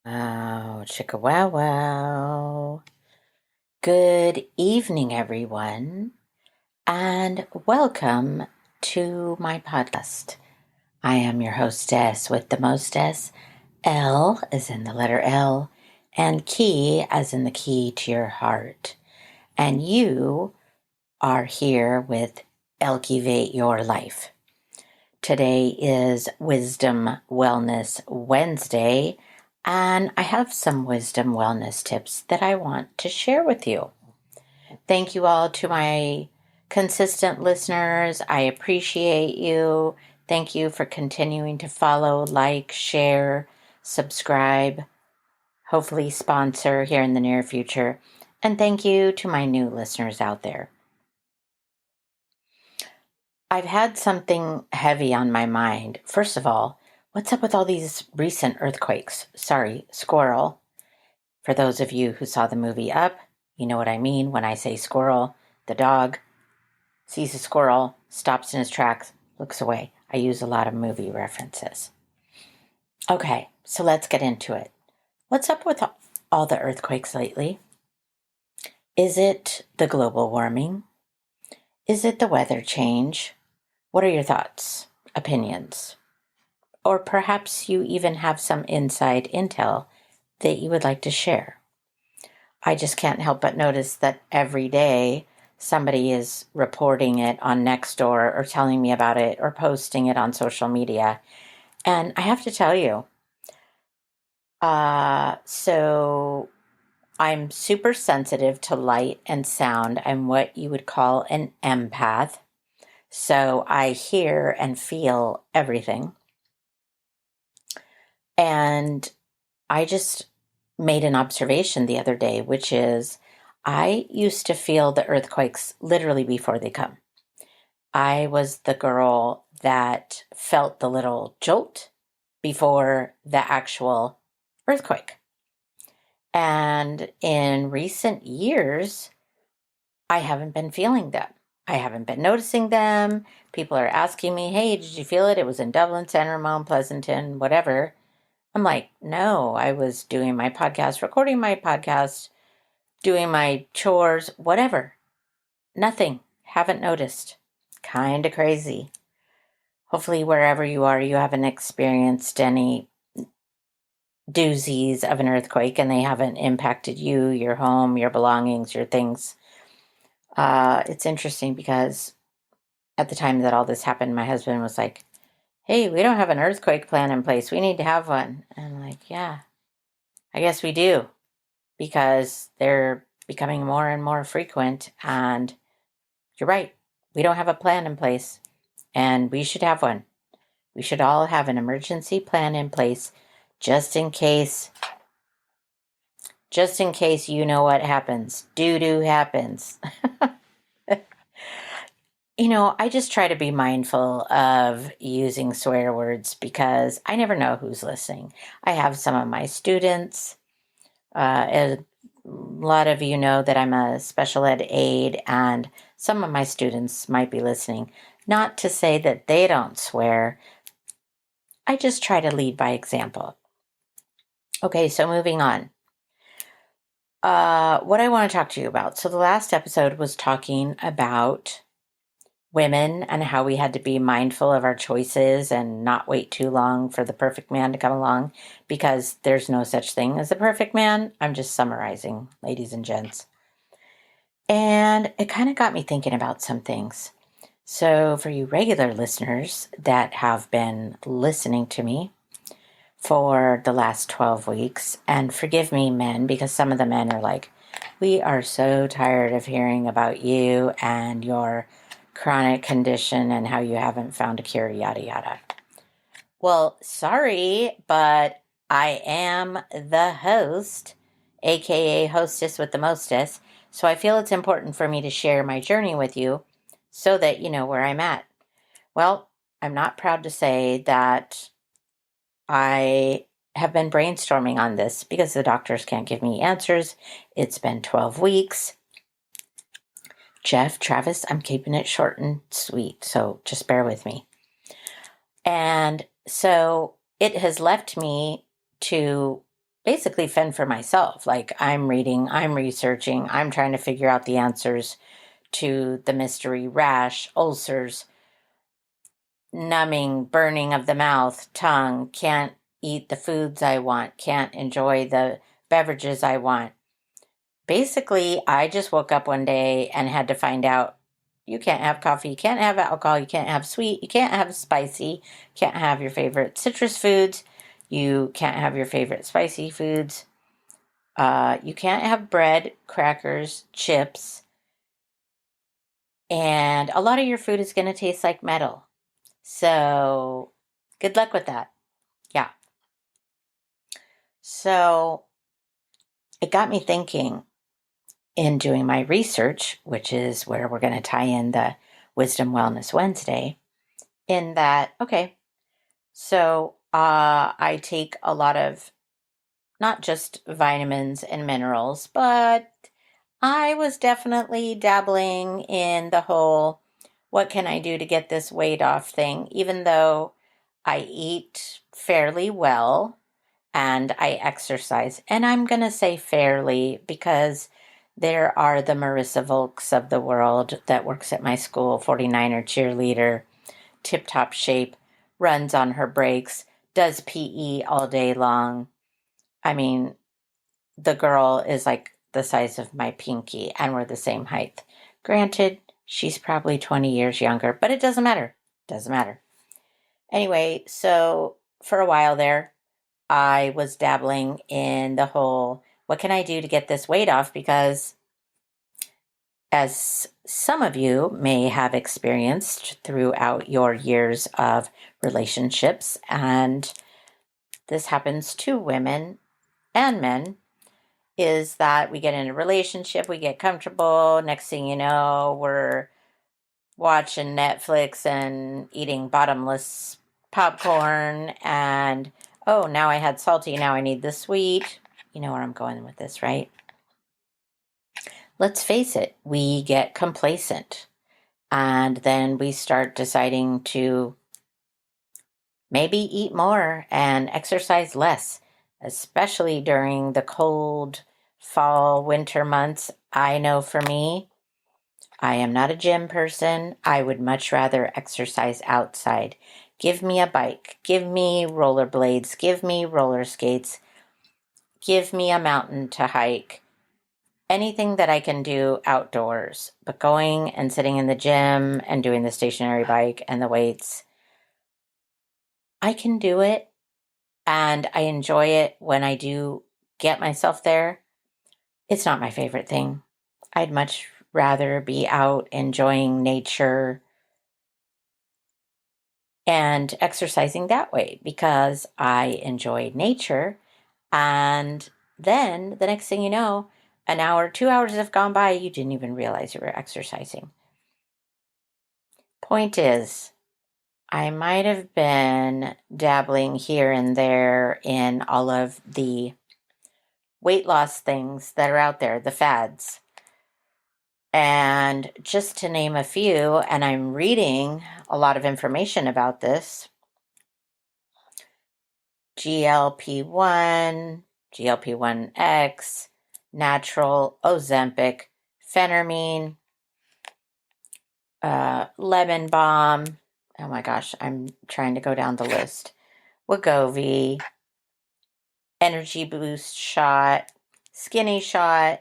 Wow, chicka wow wow. Good evening, everyone, and welcome to my podcast. I am your hostess with the mostess. L as in the letter L, and key as in the key to your heart. And you are here with Elkivate Your Life. Today is Wisdom Wellness Wednesday, and I have some wisdom wellness tips that I want to share with you. Thank you all to my consistent listeners. I appreciate you. Thank you for continuing to follow, like, share, subscribe, hopefully sponsor here in the near future. And thank you to my new listeners out there. I've had something heavy on my mind. First of all, what's up with all these recent earthquakes? Sorry, squirrel. For those of you who saw the movie Up, you know what I mean when I say squirrel. The dog sees a squirrel, stops in his tracks, looks away. I use a lot of movie references. Okay, so let's get into it. What's up with all the earthquakes lately? Is it the global warming? Is it the weather change? What are your thoughts, opinions? Or perhaps you even have some inside intel that you would like to share. I just can't help but notice that every day somebody is reporting it on Nextdoor or telling me about it or posting it on social media. And I have to tell you, so I'm super sensitive to light and sound. I'm what you would call an empath. So I hear and feel everything. And I just made an observation the other day, which is I used to feel the earthquakes literally before they come. I was the girl that felt the little jolt before the actual earthquake. And in recent years, I haven't been feeling them. I haven't been noticing them. People are asking me, hey, did you feel it? It was in Dublin Center, Mount Pleasanton, whatever. I'm like, no, I was doing my podcast, recording my podcast, doing my chores, whatever. Nothing. Haven't noticed. Kind of crazy. Hopefully, wherever you are, you haven't experienced any doozies of an earthquake and they haven't impacted you, your home, your belongings, your things. It's interesting because at the time that all this happened, my husband was like, hey, we don't have an earthquake plan in place. We need to have one. And I'm like, yeah, I guess we do, because they're becoming more and more frequent. And you're right, we don't have a plan in place, and we should have one. We should all have an emergency plan in place just in case you know what happens. Doo-doo happens. I just try to be mindful of using swear words because I never know who's listening. I have some of my students. A lot of you know that I'm a special ed aide, and some of my students might be listening. Not to say that they don't swear. I just try to lead by example. Okay, so moving on. What I want to talk to you about. So the last episode was talking about women and how we had to be mindful of our choices and not wait too long for the perfect man to come along, because there's no such thing as a perfect man. I'm just summarizing, ladies and gents. And it kind of got me thinking about some things. So for you regular listeners that have been listening to me for the last 12 weeks, and forgive me, men, because some of the men are like, we are so tired of hearing about you and your chronic condition and how you haven't found a cure, yada, yada. Well, sorry, but I am the host, aka hostess with the mostess, so I feel it's important for me to share my journey with you so that you know where I'm at. Well, I'm not proud to say that I have been brainstorming on this because the doctors can't give me answers. It's been 12 weeks. Jeff, Travis, I'm keeping it short and sweet, so just bear with me. And so it has left me to basically fend for myself. Like, I'm reading, I'm researching, I'm trying to figure out the answers to the mystery rash, ulcers, numbing, burning of the mouth, tongue, can't eat the foods I want, can't enjoy the beverages I want. Basically, I just woke up one day and had to find out you can't have coffee, you can't have alcohol, you can't have sweet, you can't have spicy, you can't have your favorite citrus foods, you can't have your favorite spicy foods, you can't have bread, crackers, chips, and a lot of your food is going to taste like metal. So, good luck with that. Yeah. So, it got me thinking in doing my research, which is where we're going to tie in the Wisdom Wellness Wednesday, in that, okay, so I take a lot of not just vitamins and minerals, but I was definitely dabbling in the whole what can I do to get this weight off thing, even though I eat fairly well and I exercise. And I'm going to say fairly because there are the Marissa Volks of the world that works at my school, 49er cheerleader, tip-top shape, runs on her breaks, does PE all day long. I mean, the girl is like the size of my pinky and we're the same height. Granted, she's probably 20 years younger, but it doesn't matter. Doesn't matter. Anyway, so for a while there, I was dabbling in the whole, what can I do to get this weight off? Because as some of you may have experienced throughout your years of relationships, and this happens to women and men, is that we get in a relationship, we get comfortable, next thing you know, we're watching Netflix and eating bottomless popcorn, and oh, now I had salty, now I need the sweet. You know where I'm going with this, right? Let's face it, we get complacent, and then we start deciding to maybe eat more and exercise less, especially during the cold fall, winter months. I know for me, I am not a gym person. I would much rather exercise outside. Give me a bike. Give me rollerblades. Give me roller skates. Give me a mountain to hike. Anything that I can do outdoors. But going and sitting in the gym and doing the stationary bike and the weights, I can do it. And I enjoy it when I do get myself there. It's not my favorite thing. I'd much rather be out enjoying nature and exercising that way because I enjoy nature. And then the next thing you know, an hour, 2 hours have gone by, you didn't even realize you were exercising. Point is, I might have been dabbling here and there in all of the weight loss things that are out there, the fads. And just to name a few, and I'm reading a lot of information about this, GLP-1, GLP-1X, natural, Ozempic, phentermine, lemon balm. Oh my gosh, I'm trying to go down the list. Wegovy, energy boost shot, skinny shot,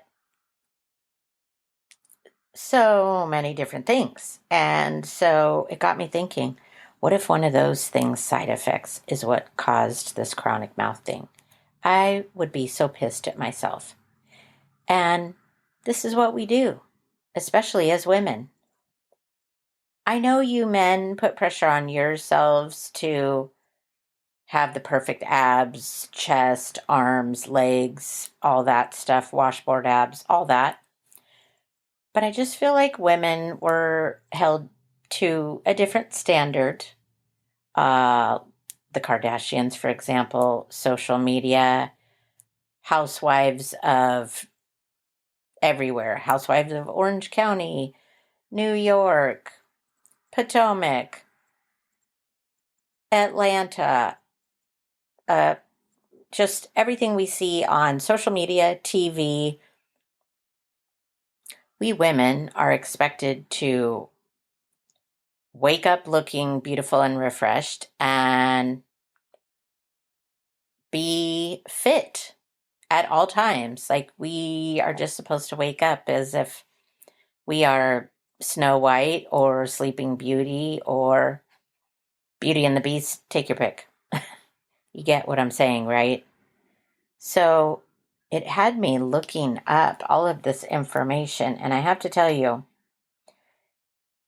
so many different things. And so it got me thinking, what if one of those things' side effects is what caused this chronic mouth thing? I would be so pissed at myself. And this is what we do, especially as women. I know you men put pressure on yourselves to have the perfect abs, chest, arms, legs, all that stuff, washboard abs, all that. But I just feel like women were held to a different standard. Uh, the Kardashians, for example, social media, housewives of everywhere, housewives of Orange County, New York, Potomac, Atlanta, just everything we see on social media, TV, we women are expected to wake up looking beautiful and refreshed and be fit at all times. Like, we are just supposed to wake up as if we are Snow White or Sleeping Beauty or Beauty and the Beast. Take your pick. You get what I'm saying, right? So it had me looking up all of this information, and I have to tell you,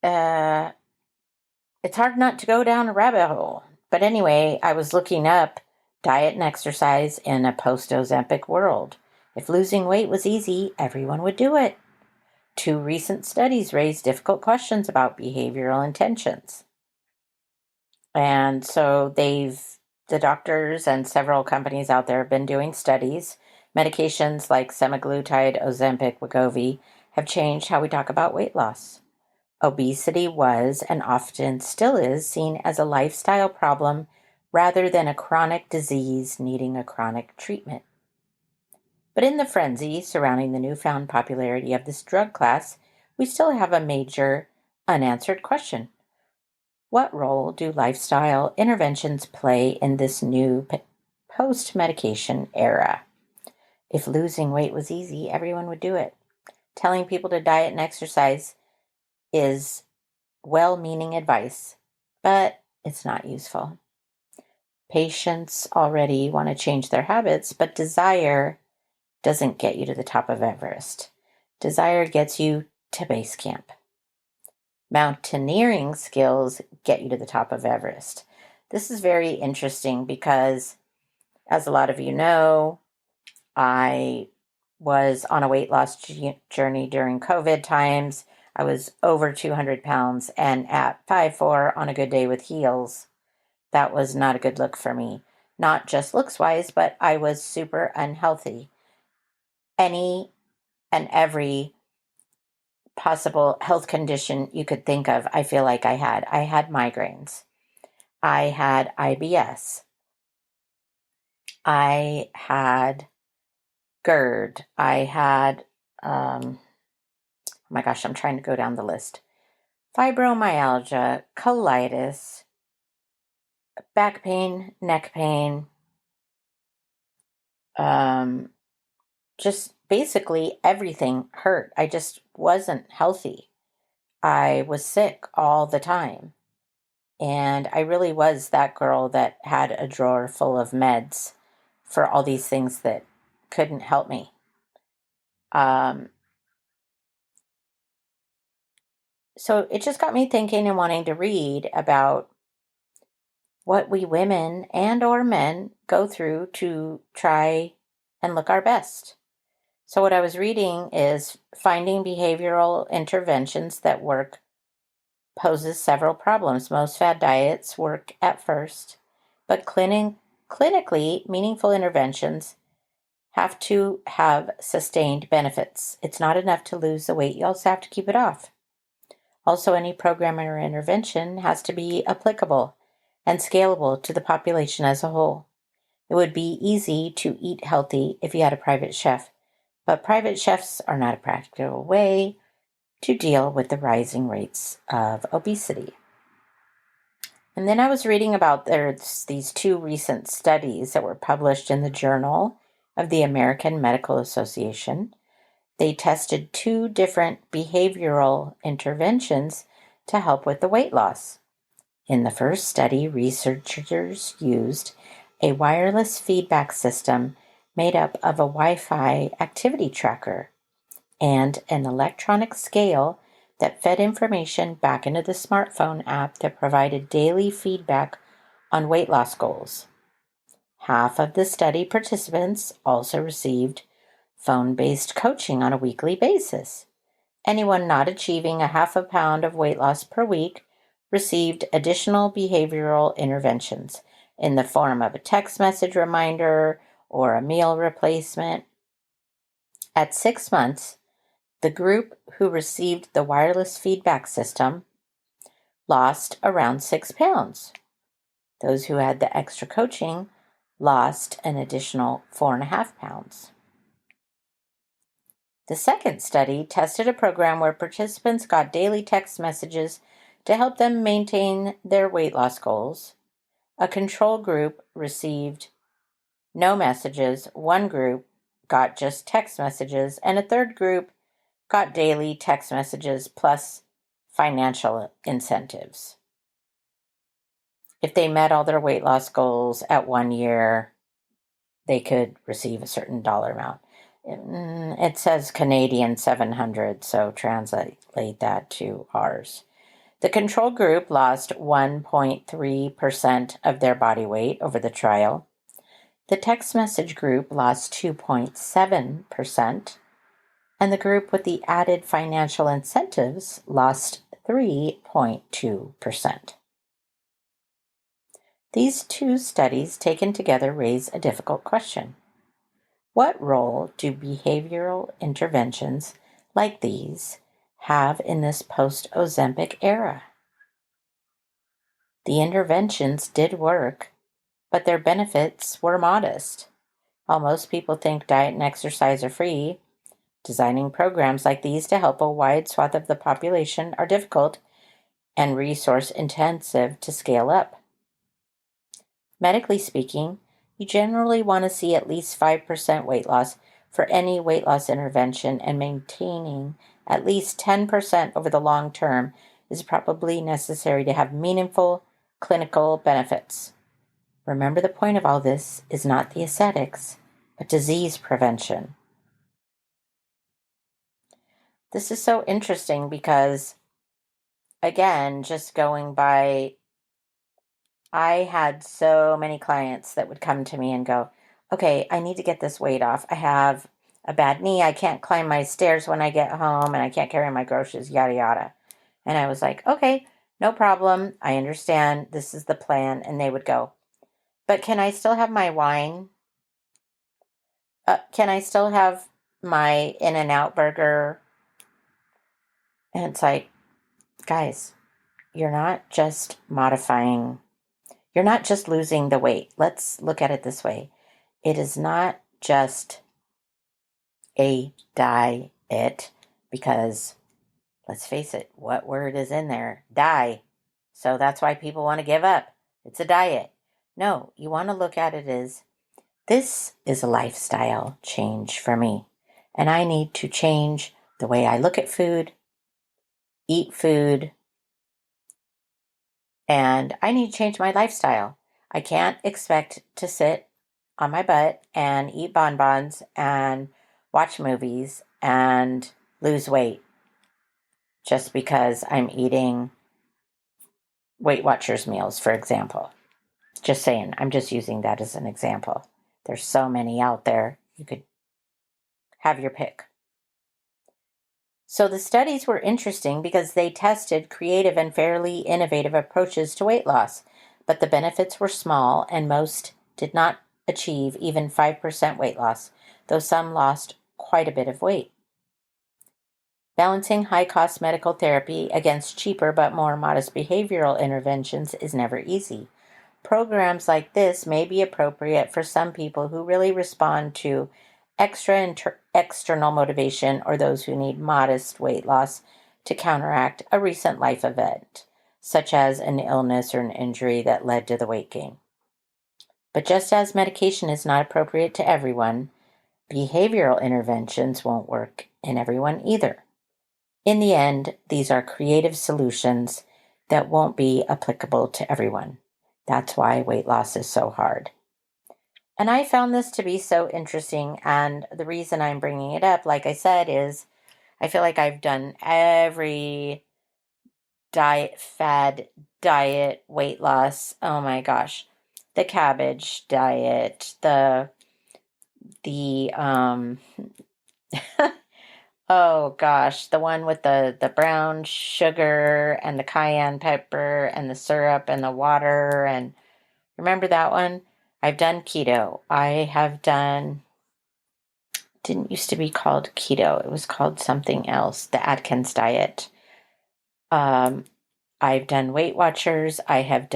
it's hard not to go down a rabbit hole. But anyway, I was looking up diet and exercise in a post-Ozempic world. If losing weight was easy, everyone would do it. 2 recent studies raised difficult questions about behavioral intentions. And so the doctors and several companies out there have been doing studies. Medications like semaglutide, Ozempic, Wegovy have changed how we talk about weight loss. Obesity was, and often still is, seen as a lifestyle problem rather than a chronic disease needing a chronic treatment. But in the frenzy surrounding the newfound popularity of this drug class, we still have a major unanswered question. What role do lifestyle interventions play in this new post-medication era? If losing weight was easy, everyone would do it. Telling people to diet and exercise is well-meaning advice, but it's not useful. Patients already want to change their habits, but desire doesn't get you to the top of Everest. Desire gets you to base camp. Mountaineering skills get you to the top of Everest. This is very interesting because, as a lot of you know, I was on a weight loss journey during COVID times. I was over 200 pounds, and at 5'4" on a good day with heels, that was not a good look for me. Not just looks-wise, but I was super unhealthy. Any and every possible health condition you could think of, I feel like I had. I had migraines. I had IBS. I had GERD. I had, oh my gosh, I'm trying to go down the list. Fibromyalgia, colitis, back pain, neck pain, just basically everything hurt. I just wasn't healthy. I was sick all the time. And I really was that girl that had a drawer full of meds for all these things that couldn't help me. So it just got me thinking and wanting to read about what we women and or men go through to try and look our best. So what I was reading is finding behavioral interventions that work poses several problems. Most fad diets work at first, but clinically meaningful interventions have to have sustained benefits. It's not enough to lose the weight, you also have to keep it off. Also, any program or intervention has to be applicable and scalable to the population as a whole. It would be easy to eat healthy if you had a private chef, but private chefs are not a practical way to deal with the rising rates of obesity. And then I was reading about there's these 2 recent studies that were published in the Journal of the American Medical Association. They tested 2 different behavioral interventions to help with the weight loss. In the first study, researchers used a wireless feedback system made up of a Wi-Fi activity tracker and an electronic scale that fed information back into the smartphone app that provided daily feedback on weight loss goals. Half of the study participants also received phone-based coaching on a weekly basis. Anyone not achieving a half a pound of weight loss per week received additional behavioral interventions in the form of a text message reminder or a meal replacement. At 6 months, the group who received the wireless feedback system lost around 6 pounds. Those who had the extra coaching lost an additional 4.5 pounds. The second study tested a program where participants got daily text messages to help them maintain their weight loss goals. A control group received no messages, one group got just text messages, and a third group got daily text messages plus financial incentives. If they met all their weight loss goals at 1 year, they could receive a certain dollar amount. It says Canadian 700, so translate that to ours. The control group lost 1.3% of their body weight over the trial. The text message group lost 2.7%, and the group with the added financial incentives lost 3.2%. These two studies taken together raise a difficult question. What role do behavioral interventions like these have in this post-Ozempic era? The interventions did work, but their benefits were modest. While most people think diet and exercise are free, designing programs like these to help a wide swath of the population are difficult and resource intensive to scale up. Medically speaking, you generally want to see at least 5% weight loss for any weight loss intervention, and maintaining at least 10% over the long term is probably necessary to have meaningful clinical benefits. Remember, the point of all this is not the aesthetics, but disease prevention. This is so interesting because, again, just going by, I had so many clients that would come to me and go, okay, I need to get this weight off. I have a bad knee. I can't climb my stairs when I get home, and I can't carry my groceries, yada, yada. And I was like, okay, no problem. I understand. This is the plan. And they would go, but can I still have my wine? Can I still have my In-N-Out burger? And it's like, guys, you're not just modifying, you're not just losing the weight. Let's look at it this way. It is not just a diet, because let's face it, what word is in there? Die. So that's why people want to give up. It's a diet. No, you want to look at it as, this is a lifestyle change for me. And I need to change the way I look at food, eat food, and I need to change my lifestyle. I can't expect to sit on my butt and eat bonbons and watch movies and lose weight just because I'm eating Weight Watchers meals, for example. Just saying, I'm just using that as an example. There's so many out there. You could have your pick. So the studies were interesting because they tested creative and fairly innovative approaches to weight loss, but the benefits were small and most did not achieve even 5% weight loss, though some lost quite a bit of weight. Balancing high-cost medical therapy against cheaper but more modest behavioral interventions is never easy. Programs like this may be appropriate for some people who really respond to external motivation, or those who need modest weight loss to counteract a recent life event, such as an illness or an injury that led to the weight gain. But just as medication is not appropriate to everyone, behavioral interventions won't work in everyone either. In the end, these are creative solutions that won't be applicable to everyone. That's why weight loss is so hard. And I found this to be so interesting, and the reason I'm bringing it up, like I said, is I feel like I've done every fad diet, weight loss. Oh my gosh. The cabbage diet, the oh gosh, the one with the brown sugar and the cayenne pepper and the syrup and the water, and remember that one? I've done keto. I have done, didn't used to be called keto. It was called something else, the Atkins diet. I've done Weight Watchers. I have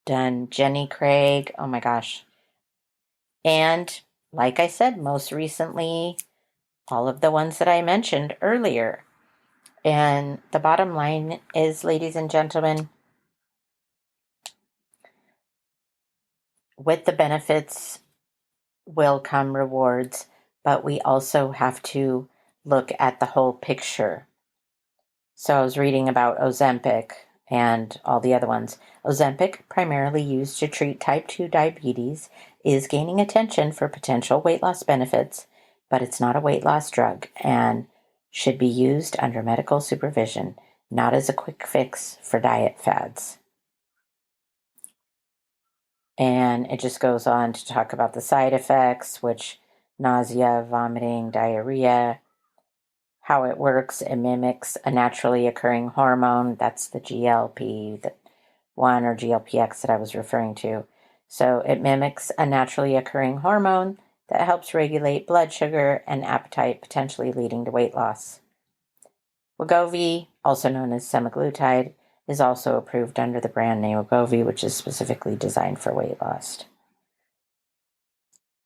done Jenny Craig. Oh my gosh. And like I said, most recently, all of the ones that I mentioned earlier. And the bottom line is, ladies and gentlemen, with the benefits will come rewards, but we also have to look at the whole picture. So I was reading about Ozempic and all the other ones. Ozempic, primarily used to treat type 2 diabetes, is gaining attention for potential weight loss benefits, but it's not a weight loss drug and should be used under medical supervision, not as a quick fix for diet fads. And it just goes on to talk about the side effects, which nausea, vomiting, diarrhea, how it works. It mimics a naturally occurring hormone. That's the GLP-1 or GLPX that I was referring to. So it mimics a naturally occurring hormone that helps regulate blood sugar and appetite, potentially leading to weight loss. Wegovy, also known as semaglutide, is also approved under the brand name Wegovy, which is specifically designed for weight loss.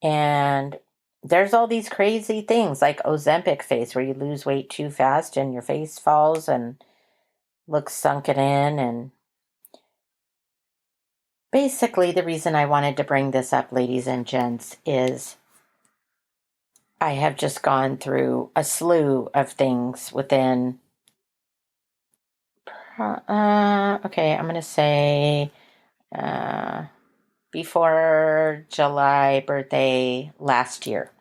And there's all these crazy things like Ozempic face, where you lose weight too fast and your face falls and looks sunken in. And basically, the reason I wanted to bring this up, ladies and gents, is I have just gone through a slew of things within, I'm going to say before July birthday last year.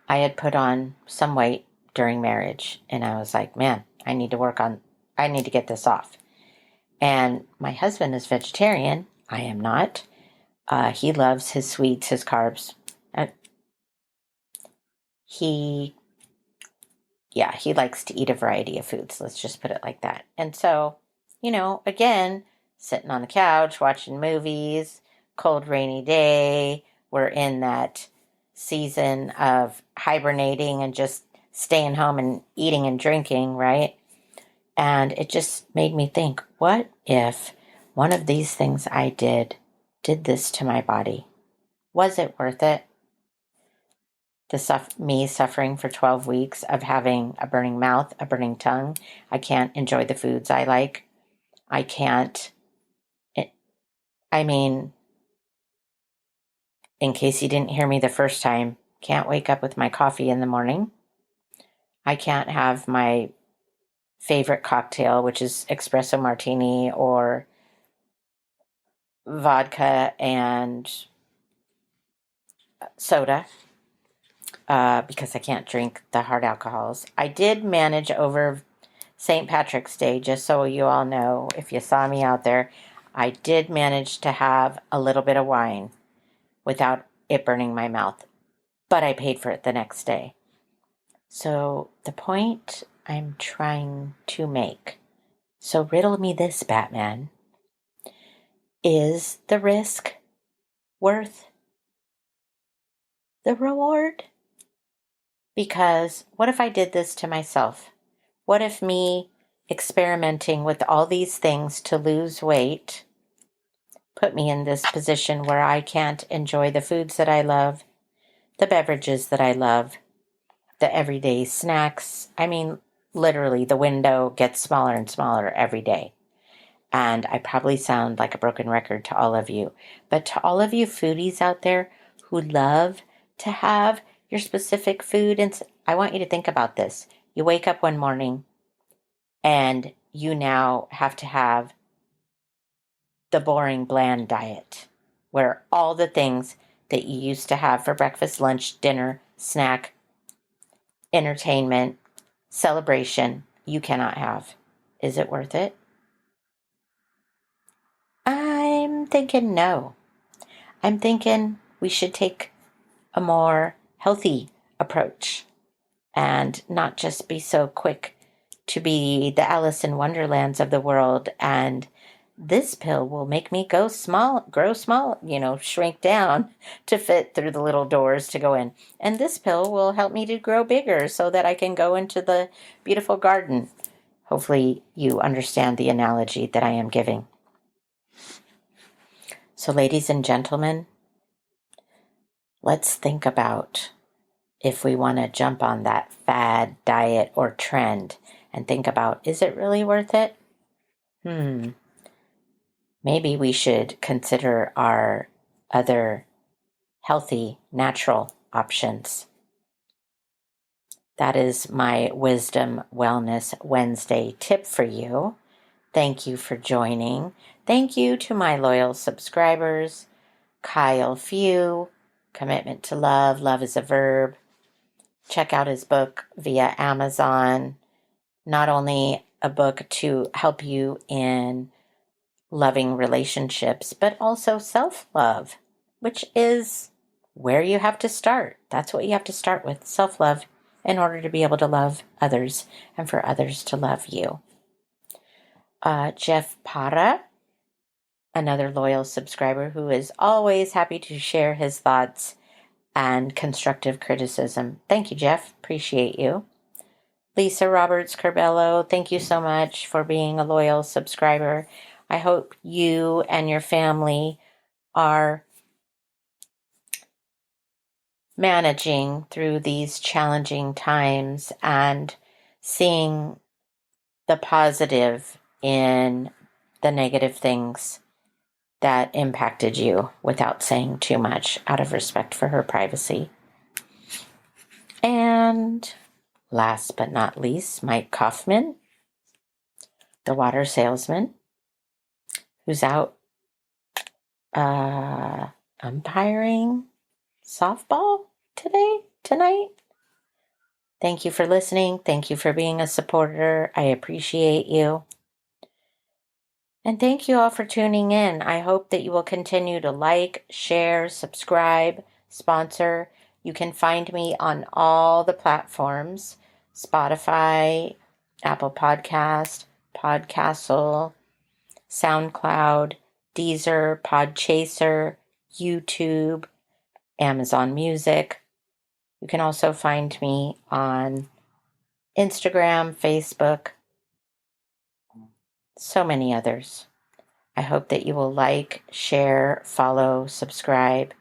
I had put on some weight during marriage, and I was like, man, I need to get this off. And my husband is vegetarian. I am not. He loves his sweets, his carbs. He likes to eat a variety of foods. Let's just put it like that. And so, again, sitting on the couch, watching movies, cold, rainy day. We're in that season of hibernating and just staying home and eating and drinking, right? And it just made me think, what if one of these things I did this to my body? Was it worth it? Me suffering for 12 weeks of having a burning mouth, a burning tongue. I can't enjoy the foods I like. I can't, in case you didn't hear me the first time, can't wake up with my coffee in the morning. I can't have my favorite cocktail, which is espresso martini or vodka and soda, because I can't drink the hard alcohols. I did manage over St. Patrick's Day, just so you all know, if you saw me out there, I did manage to have a little bit of wine without it burning my mouth, but I paid for it the next day. So the point I'm trying to make, so riddle me this, Batman, is the risk worth the reward? Because what if I did this to myself? What if me experimenting with all these things to lose weight put me in this position where I can't enjoy the foods that I love, the beverages that I love, the everyday snacks? Literally, the window gets smaller and smaller every day. And I probably sound like a broken record to all of you. But to all of you foodies out there who love to have your specific food, and I want you to think about this. You wake up one morning and you now have to have the boring, bland diet where all the things that you used to have for breakfast, lunch, dinner, snack, entertainment, celebration, you cannot have. Is it worth it? I'm thinking no. I'm thinking we should take a more healthy approach and not just be so quick to be the Alice in Wonderlands of the world. And this pill will make me grow small, shrink down to fit through the little doors to go in. And this pill will help me to grow bigger so that I can go into the beautiful garden. Hopefully you understand the analogy that I am giving. So, ladies and gentlemen, let's think about if we want to jump on that fad, diet, or trend and think about, is it really worth it? Maybe we should consider our other healthy, natural options. That is my Wisdom Wellness Wednesday tip for you. Thank you for joining. Thank you to my loyal subscribers, Kyle Few, Commitment to Love, Love is a Verb. Check out his book via Amazon. Not only a book to help you in loving relationships, but also self-love, which is where you have to start. That's what you have to start with, self-love, in order to be able to love others and for others to love you. Jeff Para, another loyal subscriber who is always happy to share his thoughts and constructive criticism. Thank you, Jeff. Appreciate you. Lisa Roberts Corbello, thank you so much for being a loyal subscriber. I hope you and your family are managing through these challenging times and seeing the positive in the negative things that impacted you without saying too much out of respect for her privacy. And last but not least, Mike Kaufman, the water salesman, who's out umpiring softball tonight. Thank you for listening. Thank you for being a supporter. I appreciate you. And thank you all for tuning in. I hope that you will continue to like, share, subscribe, sponsor. You can find me on all the platforms: Spotify, Apple Podcast, Podcastle, SoundCloud, Deezer, Podchaser, YouTube, Amazon Music. You can also find me on Instagram, Facebook, so many others. I hope that you will like, share, follow, subscribe,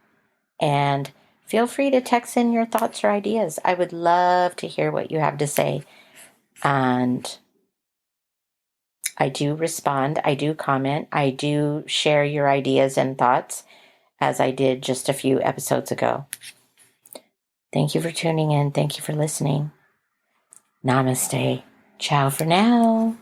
and feel free to text in your thoughts or ideas. I would love to hear what you have to say. And I do respond, I do comment, I do share your ideas and thoughts, as I did just a few episodes ago. Thank you for tuning in. Thank you for listening. Namaste. Ciao for now.